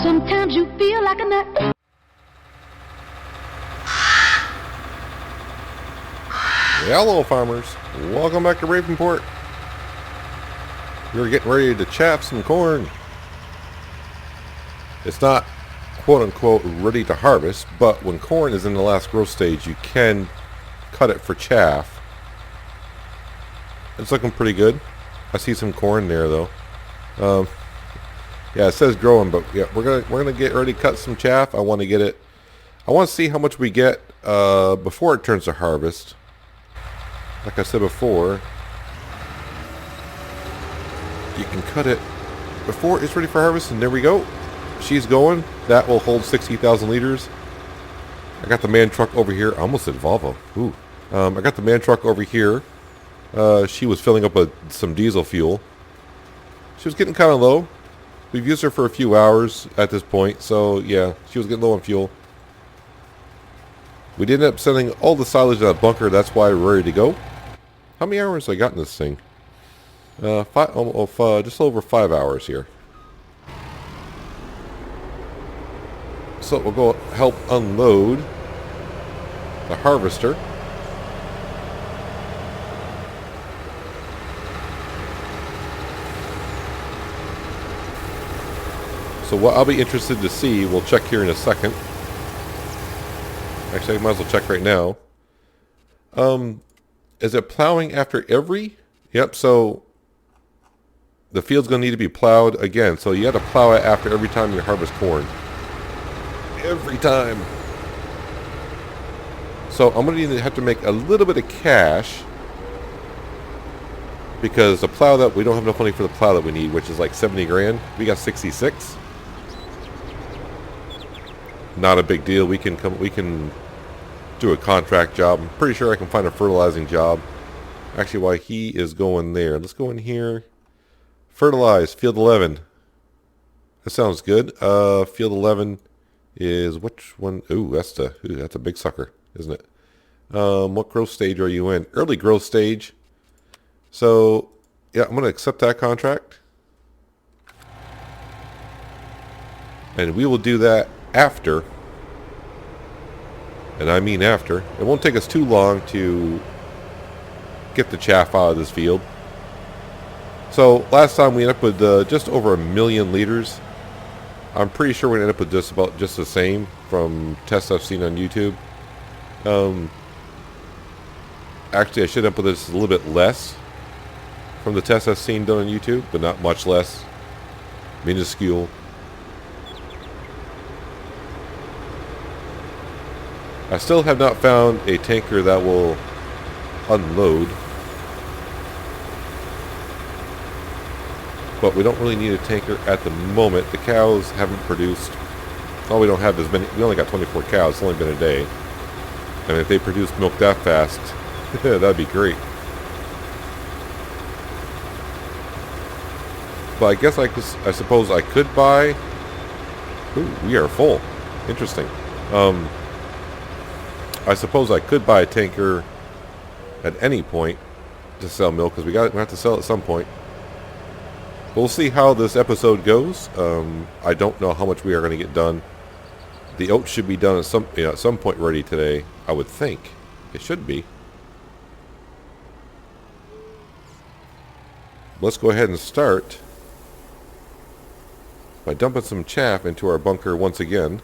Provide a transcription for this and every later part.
Sometimes you feel like a nut. Hello farmers, welcome back to Ravenport. We're getting ready to chaff some corn. It's not quote unquote ready to harvest, but when corn is in the last growth stage you can cut it for chaff. It's looking pretty good. I see some corn there though. Yeah, it says growing, but yeah, we're gonna get ready to cut some chaff. I want to see how much we get before it turns to harvest. Like I said before, you can cut it before it's ready for harvest, and there we go. She's going. That will hold 60,000 liters. I got the man truck over here. I almost said Volvo. Ooh. I got the man truck over here. She was filling up with some diesel fuel. She was getting kind of low. We've used her for a few hours at this point, so yeah, she was getting low on fuel. We did end up sending all the silage in that bunker. That's why we're ready to go. How many hours I got in this thing? Just over 5 hours here. So we'll go help unload the harvester. So what I'll be interested to see, we'll check here in a second. Actually, I might as well check right now. Is it plowing after every? Yep, so the field's going to need to be plowed again. So you have to plow it after every time you harvest corn. Every time. So I'm going to have to make a little bit of cash. Because the plow that, we don't have enough money for the plow that we need, which is like 70 grand. We got 66. Not a big deal. We can do a contract job. I'm pretty sure I can find a fertilizing job. Actually, while he is going there, let's go in here. Fertilize, field 11. That sounds good. Field 11 is which one? Ooh, that's a big sucker, isn't it? What growth stage are you in? Early growth stage. So, yeah, I'm going to accept that contract. And we will do that after. And I mean after. It won't take us too long to get the chaff out of this field. So last time we ended up with just over 1 million liters. I'm pretty sure we're going to end up with just the same from tests I've seen on YouTube. Actually, I should end up with this a little bit less from the tests I've seen done on YouTube, but not much less. Minuscule. I still have not found a tanker that will unload. But we don't really need a tanker at the moment. The cows haven't produced. Oh, we don't have as many. We only got 24 cows. It's only been a day. And if they produce milk that fast, that'd be great. But I guess I suppose I could buy. Ooh, we are full. Interesting. I suppose I could buy a tanker at any point to sell milk, because we have to sell at some point. We'll see how this episode goes. I don't know how much we are going to get done. The oats should be done at some point ready today, I would think. It should be. Let's go ahead and start by dumping some chaff into our bunker once again.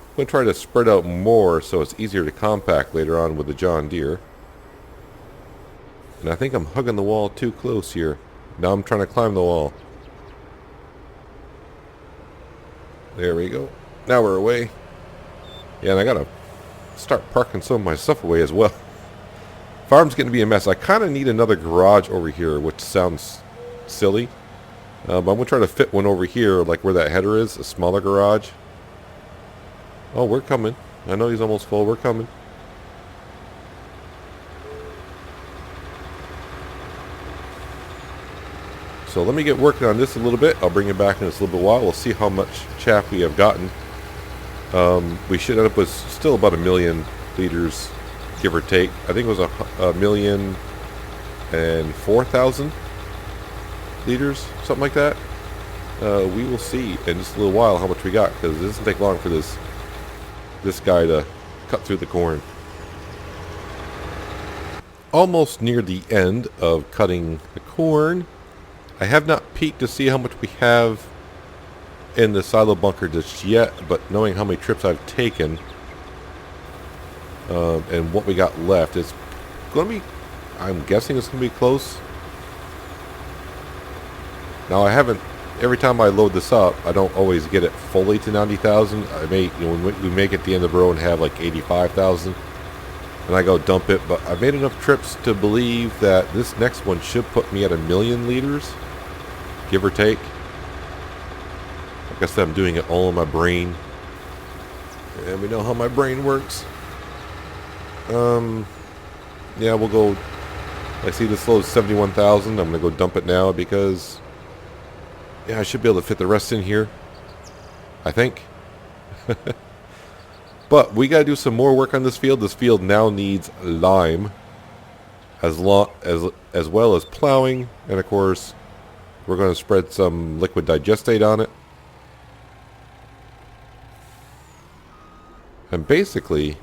I'm going to try to spread out more so it's easier to compact later on with the John Deere. And I think I'm hugging the wall too close here. Now I'm trying to climb the wall. There we go. Now we're away. Yeah, and I got to start parking some of my stuff away as well. Farm's getting to be a mess. I kind of need another garage over here, which sounds silly. But I'm going to try to fit one over here, like where that header is, a smaller garage. Oh, we're coming. I know he's almost full. We're coming. So let me get working on this a little bit. I'll bring it back in just a little bit while. We'll see how much chaff we have gotten. We should end up with still about 1 million liters, give or take. I think it was 1,004,000 liters, something like that. we will see in just a little while how much we got, because it doesn't take long for this guy to cut through the corn. Almost near the end of cutting the corn. I have not peeked to see how much we have in the silo bunker just yet, but knowing how many trips I've taken and what we got left, it's going to be, I'm guessing it's going to be close. Now I haven't, every time I load this up, I don't always get it fully to 90,000. I may, we may get the end of the row and have like 85,000, and I go dump it. But I've made enough trips to believe that this next one should put me at 1,000,000 liters, give or take. Like I said, I'm doing it all in my brain, and we know how my brain works. Yeah, we'll go. I see this load is 71,000. I'm gonna go dump it now because, yeah, I should be able to fit the rest in here, I think. But we got to do some more work on this field. This field now needs lime, as well as plowing, and of course, we're going to spread some liquid digestate on it. And basically,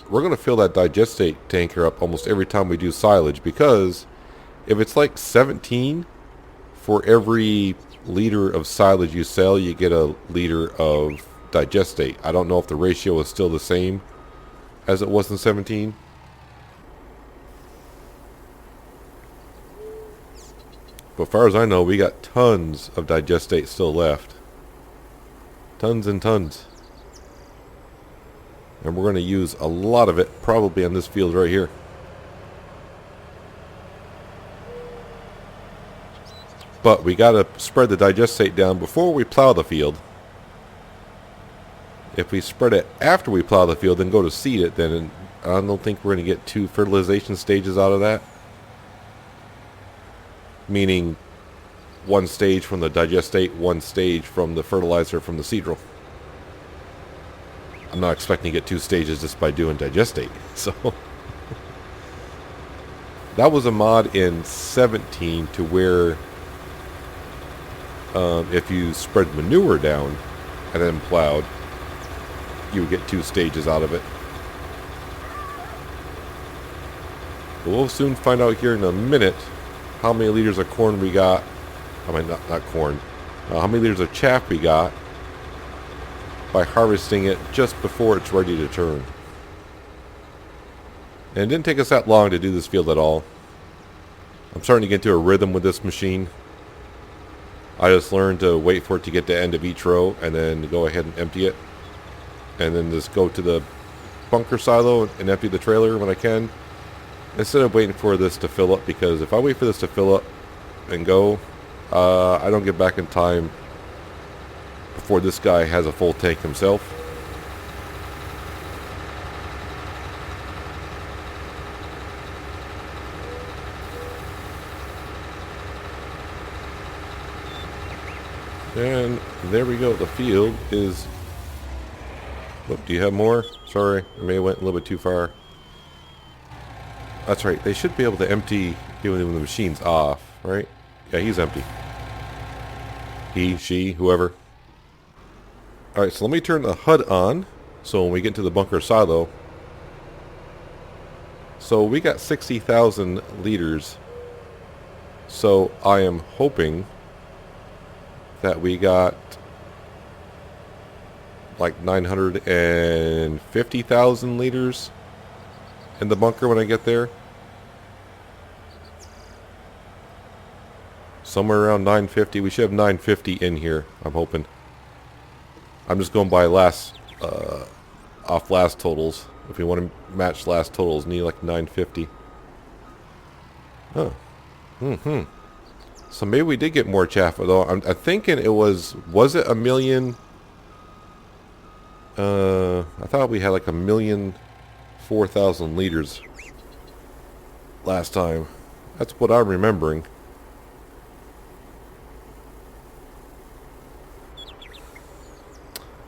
we're going to fill that digestate tanker up almost every time we do silage, because if it's like 17 for every liter of silage you sell, you get a liter of digestate. I don't know if the ratio is still the same as it was in 17. But as far as I know, we got tons of digestate still left. Tons and tons. And we're going to use a lot of it probably on this field right here. But we got to spread the digestate down before we plow the field. If we spread it after we plow the field, then go to seed it, then I don't think we're going to get 2 fertilization stages out of that. Meaning 1 stage from the digestate, 1 stage from the fertilizer from the seed roll. I'm not expecting to get 2 stages just by doing digestate. So that was a mod in 17 to where if you spread manure down and then plowed, you would get 2 stages out of it. But we'll soon find out here in a minute how many liters of corn we got. I mean, not corn. How many liters of chaff we got by harvesting it just before it's ready to turn. And it didn't take us that long to do this field at all. I'm starting to get into a rhythm with this machine. I just learned to wait for it to get to the end of each row and then go ahead and empty it. And then just go to the bunker silo and empty the trailer when I can, instead of waiting for this to fill up, because if I wait for this to fill up and go, I don't get back in time before this guy has a full tank himself. And there we go. The field is... Look, do you have more? Sorry, I may have went a little bit too far. That's right. They should be able to empty even when the machine's off, right? Yeah, he's empty. He, she, whoever. Alright, so let me turn the HUD on, so when we get to the bunker silo. So we got 60,000 liters. So I am hoping that we got like 950,000 liters in the bunker when I get there. Somewhere around 950. We should have 950 in here, I'm hoping. I'm just going by last off last totals. If we want to match last totals, need like 950. Oh. So maybe we did get more chaff, though. I'm thinking it was it 1,000,000? I thought we had like 1,004,000 liters last time. That's what I'm remembering.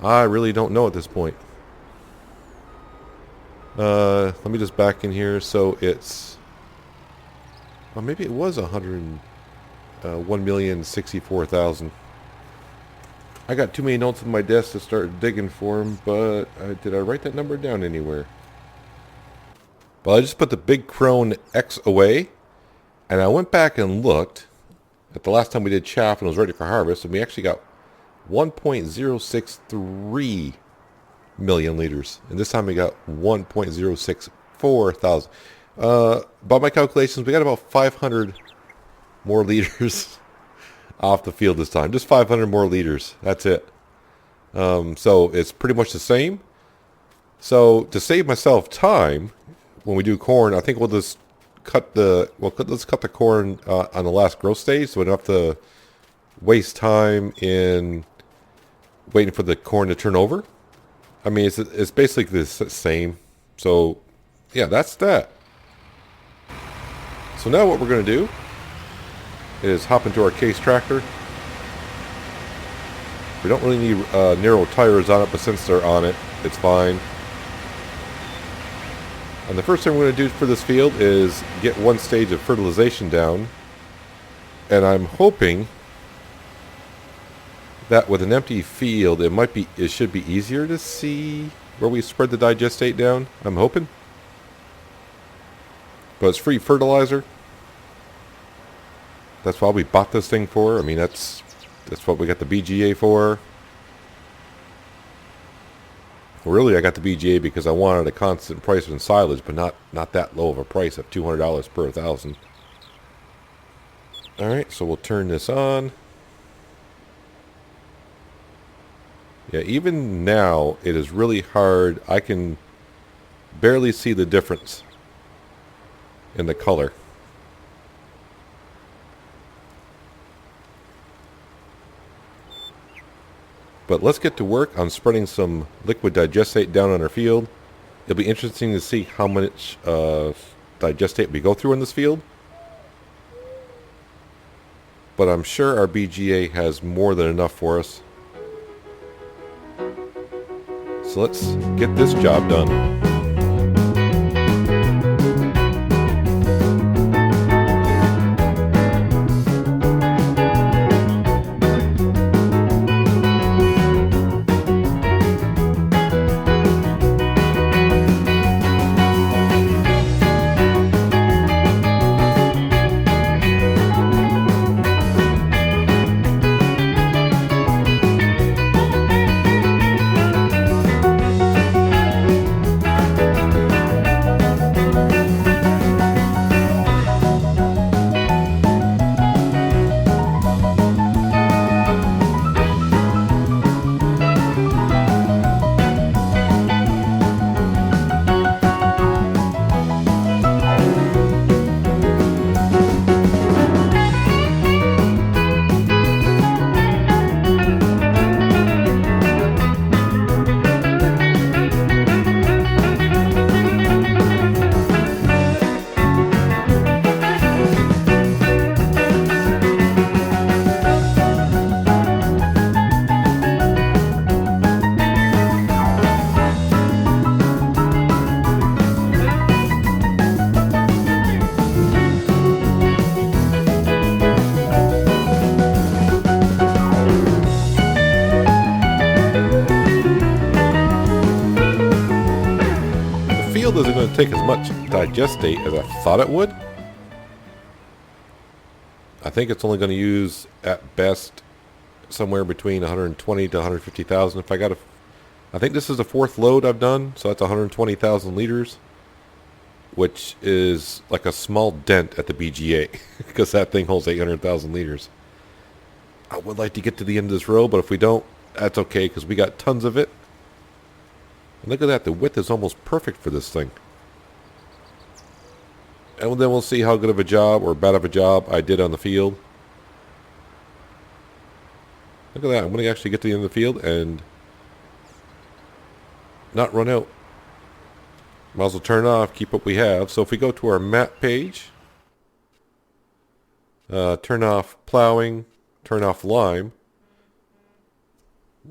I really don't know at this point. Let me just back in here. So it's... Well, maybe it was 1,064,000. I got too many notes on my desk to start digging for them, but did I write that number down anywhere? Well, I just put the big crone X away, and I went back and looked at the last time we did chaff and it was ready for harvest, and we actually got 1.063 million liters. And this time we got 1.064 thousand. By my calculations, we got about 500 more liters off the field this time. Just 500 more liters. That's it. So it's pretty much the same. So to save myself time when we do corn, I think we'll just let's cut the corn on the last growth stage, so we don't have to waste time in waiting for the corn to turn over. I mean, it's basically the same. So yeah, that's that. So now what we're going to do is hop into our case tractor. We don't really need narrow tires on it, but since they're on it, it's fine. And the first thing we're going to do for this field is get one stage of fertilization down. And I'm hoping that with an empty field, it should be easier to see where we spread the digestate down. I'm hoping. But it's free fertilizer. That's why we bought this thing for. I mean, that's what we got the BGA for. Really, I got the BGA because I wanted a constant price in silage, but not that low of a price of $200 per 1,000. Alright, so we'll turn this on. Yeah, even now, it is really hard. I can barely see the difference in the color. But let's get to work on spreading some liquid digestate down on our field. It'll be interesting to see how much digestate we go through in this field. But I'm sure our BGA has more than enough for us. So let's get this job done. Isn't going to take as much digestate as I thought it would. I think it's only going to use at best somewhere between 120 to 150,000. I think this is the fourth load I've done, so that's 120,000 liters, which is like a small dent at the BGA because that thing holds 800,000 liters. I would like to get to the end of this row, but if we don't, that's okay because we got tons of it. And look at that, the width is almost perfect for this thing. And then we'll see how good of a job or bad of a job I did on the field. Look at that, I'm going to actually get to the end of the field and not run out. Might as well turn off, keep what we have. So if we go to our map page, turn off plowing, turn off lime.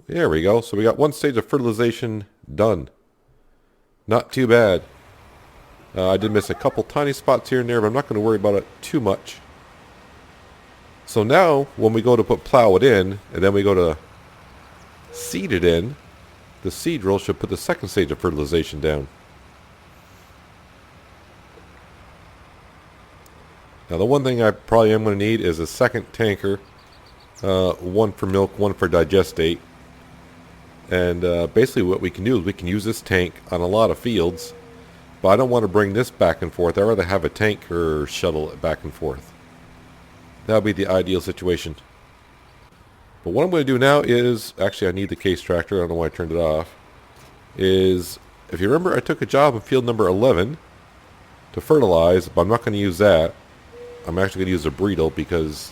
There we go. So we got one stage of fertilization done. Not too bad. I did miss a couple tiny spots here and there, but I'm not going to worry about it too much. So now, when we go to plow it in, and then we go to seeded in, the seed drill should put the second stage of fertilization down. Now the one thing I probably am going to need is a second tanker. One for milk, one for digestate. And basically what we can do is we can use this tank on a lot of fields. But I don't want to bring this back and forth. I'd rather have a tanker shuttle it back and forth. That would be the ideal situation. But what I'm going to do now is, actually I need the case tractor, I don't know why I turned it off, is, if you remember I took a job in field number 11 to fertilize, but I'm not going to use that. I'm actually going to use a Breedle, because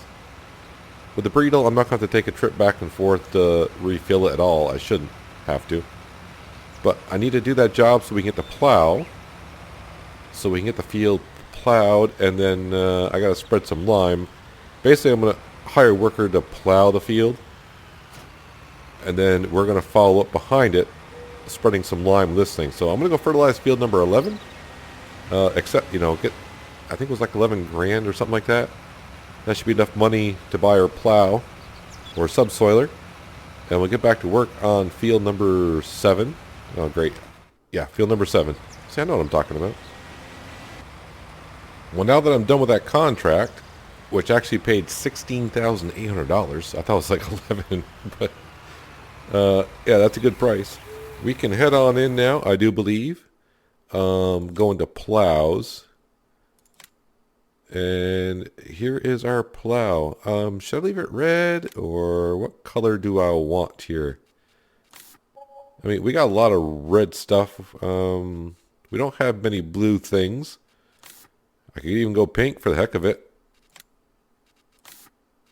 with the Breedle I'm not going to have to take a trip back and forth to refill it at all. I shouldn't have to. But I need to do that job so we can get the plow, so we can get the field plowed, and then I got to spread some lime. Basically I'm going to hire a worker to plow the field, and then we're going to follow up behind it spreading some lime with this thing. So I'm going to go fertilize field number 11, except, you know, get, I think it was like 11 grand or something like that. That should be enough money to buy our plow or subsoiler, and we'll get back to work on field number 7. Oh great, yeah, field number 7. See, I know what I'm talking about. Well, now that I'm done with that contract, which actually paid $16,800. I thought it was like 11, but yeah, that's a good price. We can head on in now, I do believe. Go into plows. And here is our plow. Should I leave it red, or what color do I want here? I mean, we got a lot of red stuff. We don't have many blue things. I could even go pink for the heck of it.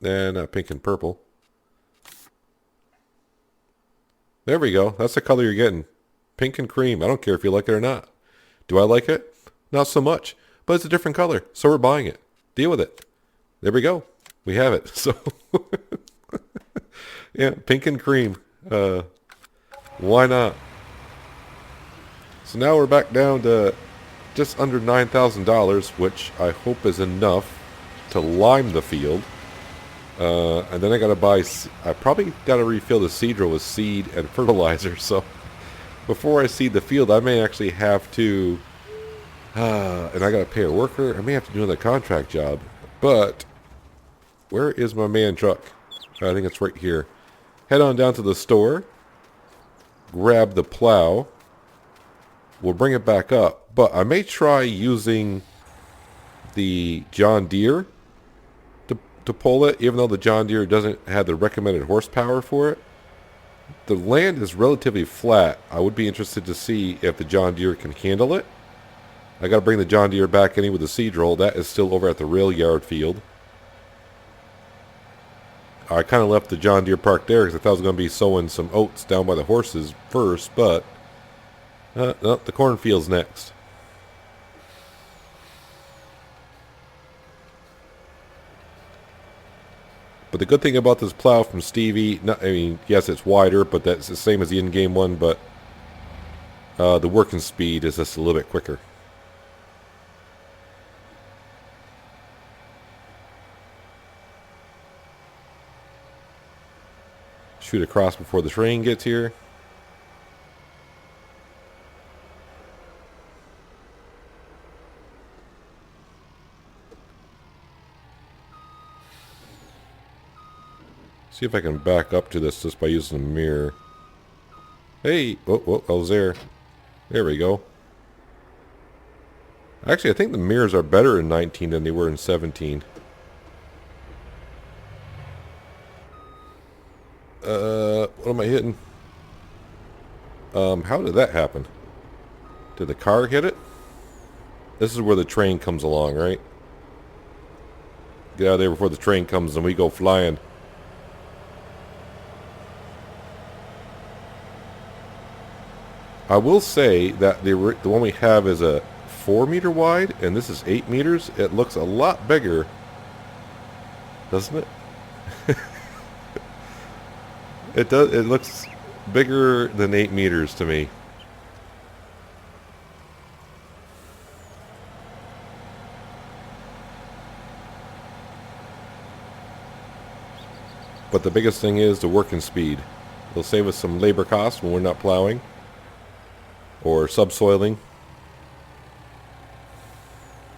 Nah, not pink and purple. There we go. That's the color you're getting. Pink and cream. I don't care if you like it or not. Do I like it? Not so much. But it's a different color, so we're buying it. Deal with it. There we go. We have it. So, yeah, pink and cream. Why not? So now we're back down to just under $9,000, which I hope is enough to lime the field. And then I got to buy, I probably got to refill the seed drill with seed and fertilizer. So before I seed the field, I may actually have to, and I got to pay a worker. I may have to do another contract job. But where is my man truck? I think it's right here. Head on down to the store. Grab the plow. We'll bring it back up. But I may try using the John Deere to pull it, even though the John Deere doesn't have the recommended horsepower for it. The land is relatively flat. I would be interested to see if the John Deere can handle it. I got to bring the John Deere back in with the seed roll. That is still over at the rail yard field. I kind of left the John Deere parked there because I thought I was going to be sowing some oats down by the horses first, but no, the cornfield's next. But the good thing about this plow from Stevie, I mean, yes, it's wider, but that's the same as the in-game one, but the working speed is just a little bit quicker. Shoot across before the train gets here. See if I can back up to this just by using a mirror. Hey! Oh, I was there. There we go. Actually, I think the mirrors are better in 19 than they were in 17. What am I hitting? How did that happen? Did the car hit it? This is where the train comes along, right? Get out of there before the train comes and we go flying. I will say that the one we have is a 4 meter wide, and this is 8 meters. It looks a lot bigger, doesn't it? It does. It looks bigger than 8 meters to me. But the biggest thing is the working speed. It'll save us some labor costs when we're not plowing or subsoiling.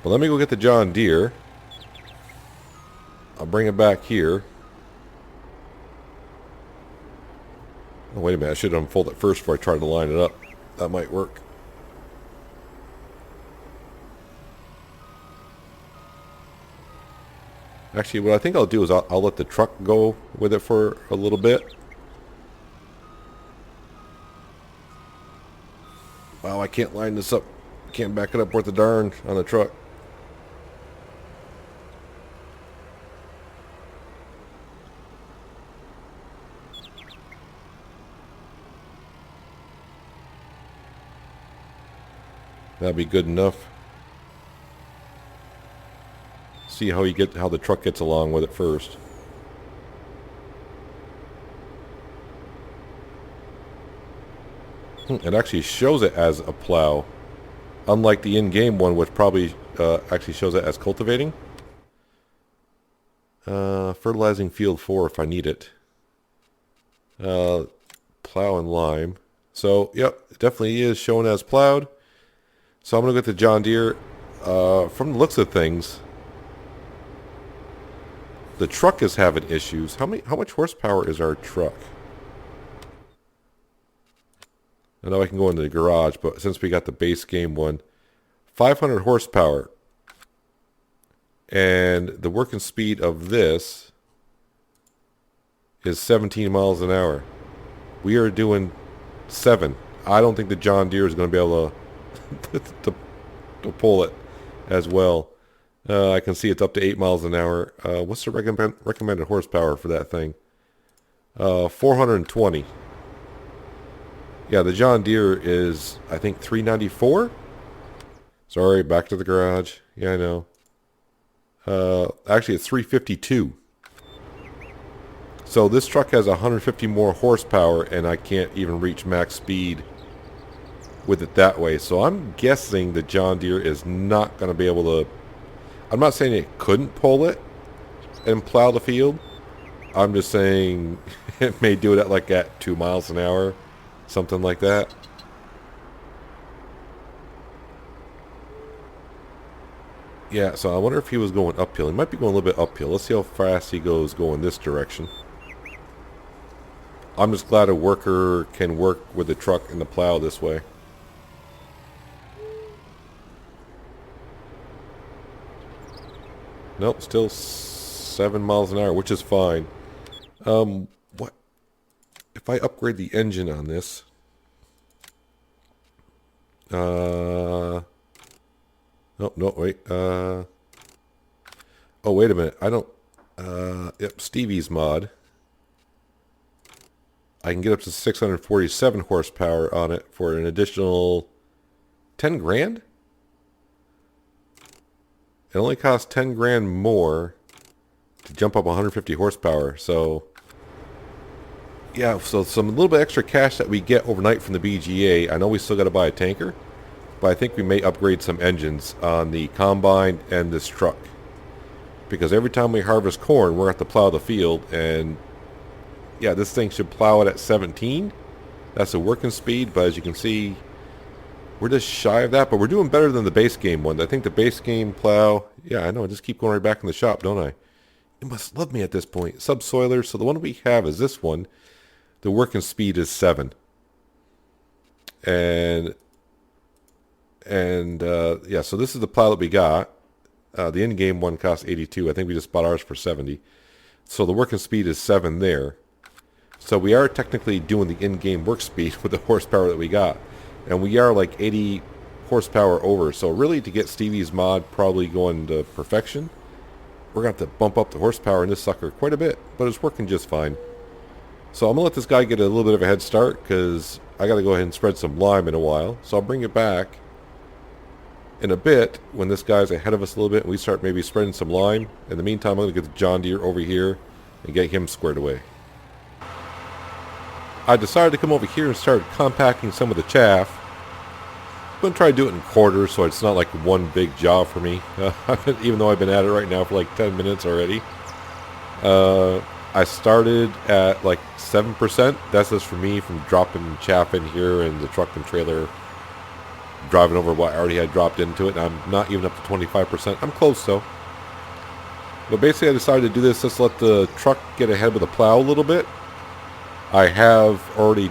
But let me go get the John Deere. I'll bring it back here. Oh, wait a minute. I should unfold it first before I try to line it up. That might work. Actually, what I think I'll do is I'll let the truck go with it for a little bit. Wow, I can't line this up. Can't back it up worth a darn on the truck. That'll be good enough. See how the truck gets along with it first. It actually shows it as a plow, unlike the in-game one, which probably actually shows it as cultivating. Fertilizing field 4 if I need it. Plow and lime. So, yep, it definitely is shown as plowed. So I'm going to get the John Deere. From the looks of things, the truck is having issues. How much horsepower is our truck? I know I can go into the garage, but since we got the base game one, 500 horsepower. And the working speed of this is 17 miles an hour. We are doing 7. I don't think the John Deere is going to be able to pull it as well. I can see it's up to 8 miles an hour. What's the recommended horsepower for that thing? 420. Yeah, the John Deere is, I think, 394. Sorry, back to the garage. Yeah, I know. Actually, it's 352. So this truck has 150 more horsepower, and I can't even reach max speed with it that way. So I'm guessing the John Deere is not going to be able to... I'm not saying it couldn't pull it and plow the field. I'm just saying it may do it at 2 miles an hour, something like that. Yeah, so I wonder if he was going uphill. He might be going a little bit uphill. Let's see how fast he goes going this direction. I'm just glad a worker can work with the truck and the plow this way. Nope, still 7 miles an hour, which is fine. What if I upgrade the engine on this? No, wait. Oh, wait a minute. I don't. Yep, Stevie's mod. I can get up to 647 horsepower on it for an additional 10 grand. It only costs 10 grand more to jump up 150 horsepower. So, yeah, so some little bit extra cash that we get overnight from the BGA. I know we still got to buy a tanker, but I think we may upgrade some engines on the combine and this truck. Because every time we harvest corn, we're going to have to plow the field. And, yeah, this thing should plow it at 17. That's the working speed, but as you can see, we're just shy of that, but we're doing better than the base game one. I think the base game plow... Yeah, I know. I just keep going right back in the shop, don't I? You must love me at this point. Subsoiler. So the one we have is this one. The working speed is 7. And yeah, so this is the plow that we got. The in-game one costs 82. I think we just bought ours for 70. So the working speed is 7 there. So we are technically doing the in-game work speed with the horsepower that we got. And we are like 80 horsepower over. So really, to get Stevie's mod probably going to perfection, we're going to have to bump up the horsepower in this sucker quite a bit. But it's working just fine. So I'm going to let this guy get a little bit of a head start, because I got to go ahead and spread some lime in a while. So I'll bring it back in a bit when this guy's ahead of us a little bit and we start maybe spreading some lime. In the meantime, I'm going to get the John Deere over here and get him squared away. I decided to come over here and start compacting some of the chaff. I'm going to try to do it in quarters so it's not like one big job for me. Even though I've been at it right now for like 10 minutes already. I started at like 7%. That's just for me from dropping chaff in here and the truck and trailer driving over what I already had dropped into it. I'm not even up to 25%. I'm close though. But basically I decided to do this just to let the truck get ahead with the plow a little bit. I have already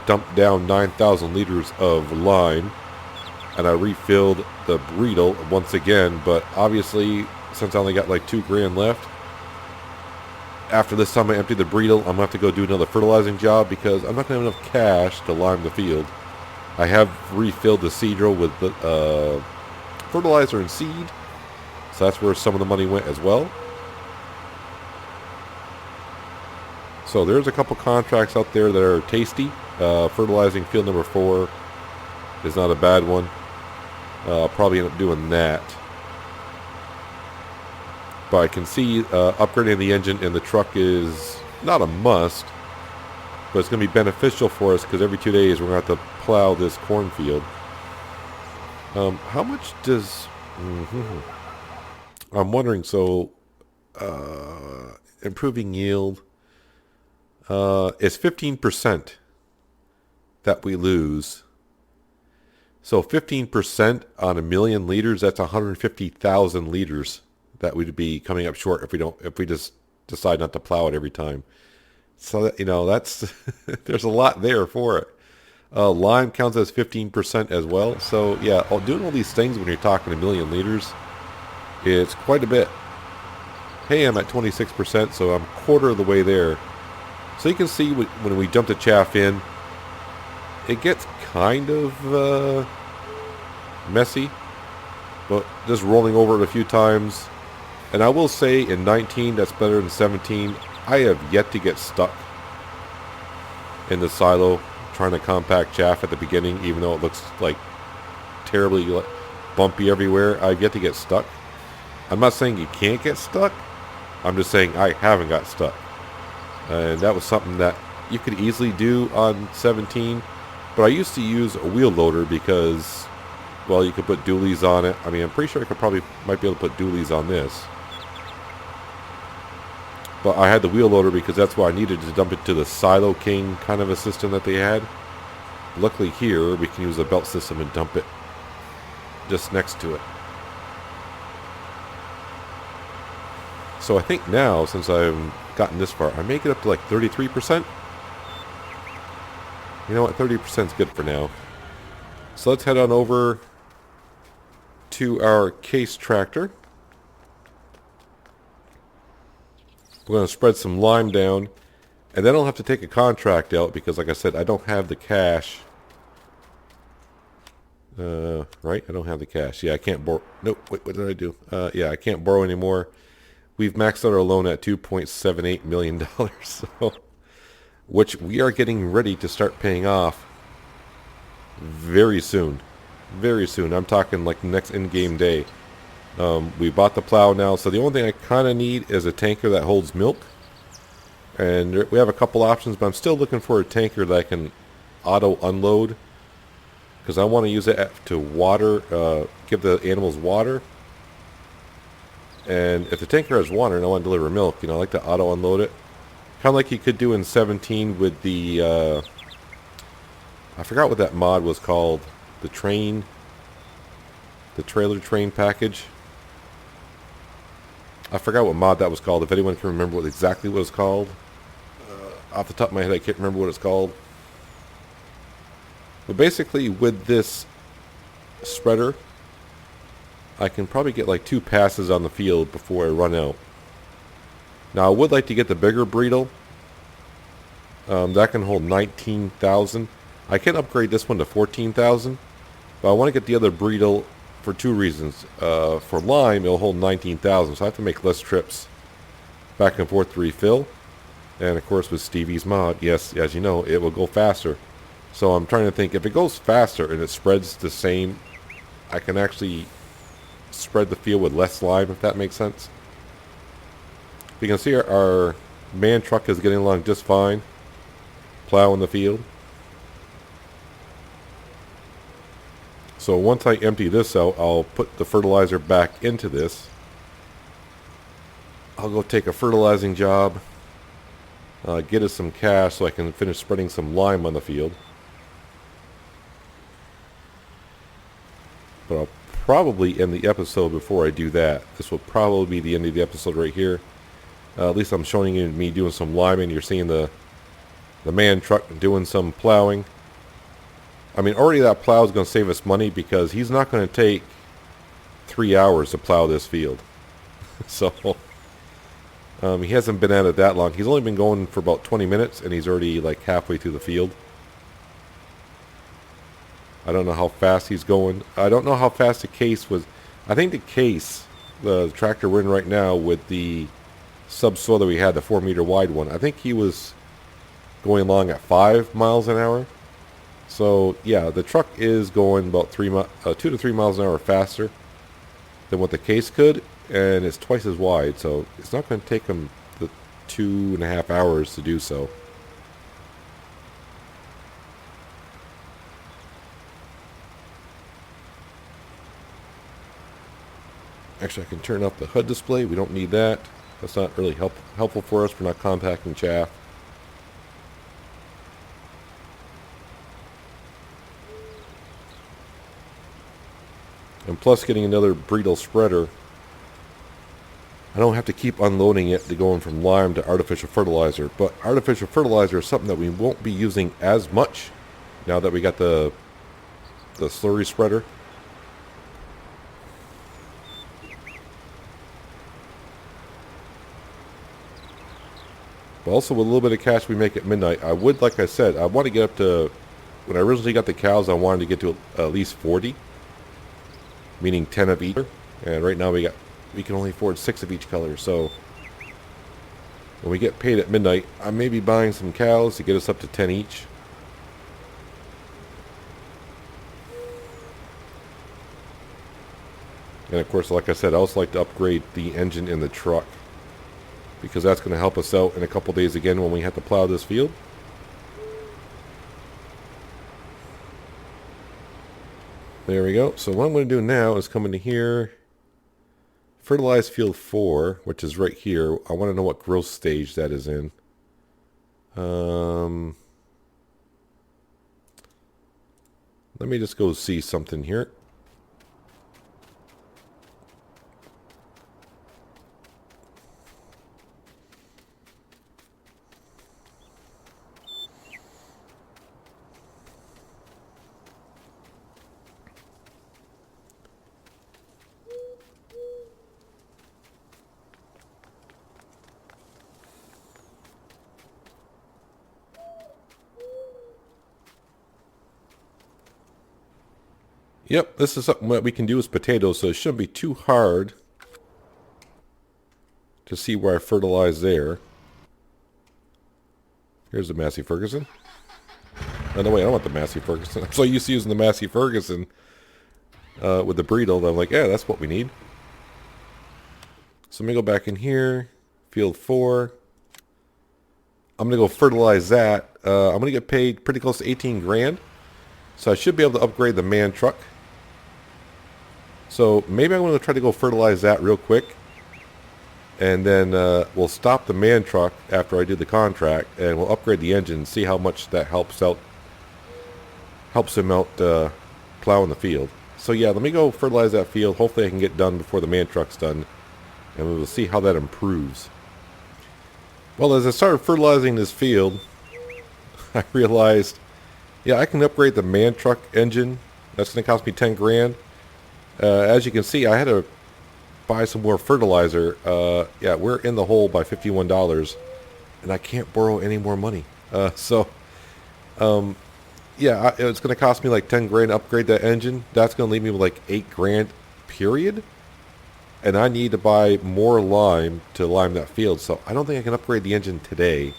dumped down 9,000 liters of lime, and I refilled the Breedle once again, but obviously since I only got like 2 grand left, after this time I empty the Breedle, I'm going to have to go do another fertilizing job because I'm not going to have enough cash to lime the field. I have refilled the seed drill with the, fertilizer and seed, so that's where some of the money went as well. So there's a couple contracts out there that are tasty. Fertilizing field number 4 is not a bad one. I'll probably end up doing that. But I can see upgrading the engine in the truck is not a must, but it's going to be beneficial for us because every 2 days we're going to have to plow this cornfield. How much does... I'm wondering, so improving yield is 15% that we lose. So 15% on 1,000,000 liters, that's 150,000 liters that would be coming up short if we just decide not to plow it every time. So that, that's there's a lot there for it. Lime counts as 15% as well. So yeah, doing all these things when you're talking 1,000,000 liters, it's quite a bit. Hey, I'm at 26%, so I'm quarter of the way there. So you can see when we dump the chaff in, it gets kind of messy, but just rolling over it a few times. And I will say in 19, that's better than 17. I have yet to get stuck in the silo trying to compact chaff at the beginning, even though it looks like terribly bumpy everywhere. I've yet to get stuck. I'm not saying you can't get stuck. I'm just saying I haven't got stuck. And that was something that you could easily do on 17. But I used to use a wheel loader because, well, you could put dualies on it. I mean, I'm pretty sure I might be able to put dualies on this. But I had the wheel loader because that's why I needed to dump it to the Silo King kind of a system that they had. Luckily here, we can use a belt system and dump it just next to it. So I think now, since I've gotten this far, I may get up to like 33%. You know what, 30% is good for now. So let's head on over to our case tractor. We're going to spread some lime down, and then I'll have to take a contract out because, like I said, I don't have the cash. Right? I don't have the cash. Yeah, I can't borrow. Nope, wait, what did I do? Yeah, I can't borrow anymore. We've maxed out our loan at $2.78 million, so, which we are getting ready to start paying off very soon. Very soon. I'm talking like next in-game day. We bought the plow now, so the only thing I kind of need is a tanker that holds milk. And we have a couple options, but I'm still looking for a tanker that I can auto-unload. Because I want to use it to water, give the animals water. And if the tanker has water and I want to deliver milk, I like to auto-unload it. Kind of like you could do in 17 with the, I forgot what that mod was called. The trailer train package. I forgot what mod that was called. If anyone can remember exactly what it's called. Off the top of my head, I can't remember what it's called. But basically, with this spreader, I can probably get like 2 passes on the field before I run out. Now, I would like to get the bigger Breedle. That can hold 19,000. I can upgrade this one to 14,000. But I want to get the other Breedle for 2 reasons. For lime, it'll hold 19,000, so I have to make less trips back and forth to refill. And of course, with Stevie's mod, yes, as you know, it will go faster. So I'm trying to think, if it goes faster and it spreads the same, I can actually spread the field with less lime, if that makes sense. You can see our man truck is getting along just fine, plowing the field. So once I empty this out, I'll put the fertilizer back into this. I'll go take a fertilizing job, get us some cash so I can finish spreading some lime on the field. But I'll probably end the episode before I do that. This will probably be the end of the episode right here. At least I'm showing you me doing some liming. You're seeing the man truck doing some plowing. I mean, already that plow is going to save us money because he's not going to take 3 hours to plow this field. So, he hasn't been at it that long. He's only been going for about 20 minutes, and he's already like halfway through the field. I don't know how fast he's going. I don't know how fast the case was. I think the case, the tractor we're in right now with the subsoil that we had, the 4-meter wide one, I think he was going along at 5 miles an hour. So yeah, the truck is going about 2 to 3 miles an hour faster than what the case could, and it's twice as wide. So it's not going to take him the 2.5 hours to do so. Actually, I can turn off the HUD display. We don't need that. That's not really helpful for us. We're not compacting chaff. And plus, getting another Breedle spreader, I don't have to keep unloading it to going from lime to artificial fertilizer. But artificial fertilizer is something that we won't be using as much now that we got the slurry spreader. But also with a little bit of cash we make at midnight, I would, like I said, I want to get up to, when I originally got the cows, I wanted to get to at least 40. Meaning 10 of each. And right now we can only afford 6 of each color. So when we get paid at midnight, I may be buying some cows to get us up to 10 each. And of course, like I said, I also like to upgrade the engine in the truck, because that's going to help us out in a couple days again when we have to plow this field. There we go. So what I'm going to do now is come into here, fertilize field 4, which is right here. I want to know what growth stage that is in. Let me just go see something here. Yep, this is something that we can do with potatoes, so it shouldn't be too hard to see where I fertilize there. Here's the Massey Ferguson. Oh, no, wait, I don't want the Massey Ferguson. I'm so used to using the Massey Ferguson with the Breedle that I'm like, yeah, that's what we need. So let me go back in here, field 4. I'm going to go fertilize that. I'm going to get paid pretty close to 18 grand. So I should be able to upgrade the man truck. So maybe I'm going to try to go fertilize that real quick. And then we'll stop the man truck after I do the contract. And we'll upgrade the engine, see how much that helps him out plowing the field. So yeah, let me go fertilize that field. Hopefully I can get done before the man truck's done. And we will see how that improves. Well, as I started fertilizing this field, I realized, yeah, I can upgrade the man truck engine. That's going to cost me 10 grand. As you can see, I had to buy some more fertilizer. Yeah, we're in the hole by $51, and I can't borrow any more money. Yeah, it's going to cost me like 10 grand to upgrade that engine. That's going to leave me with like 8 grand, period. And I need to buy more lime to lime that field, so I don't think I can upgrade the engine today.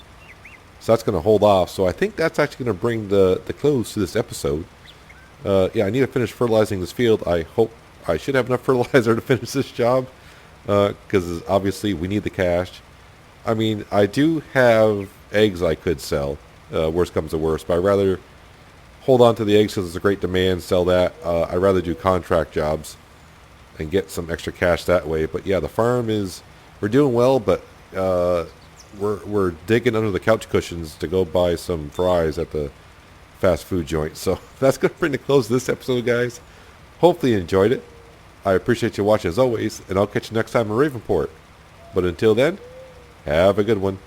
So that's going to hold off. So I think that's actually going to bring the close to this episode. Yeah, I need to finish fertilizing this field. I hope I should have enough fertilizer to finish this job, because obviously we need the cash. I mean, I do have eggs I could sell, worst comes to worst, but I'd rather hold on to the eggs because there's a great demand, sell that. I'd rather do contract jobs and get some extra cash that way. But yeah, the farm is we're doing well, but we're digging under the couch cushions to go buy some fries at the fast food joint. So that's going to bring to close this episode, guys. Hopefully you enjoyed it. I appreciate you watching as always, and I'll catch you next time in Ravenport. But until then, have a good one.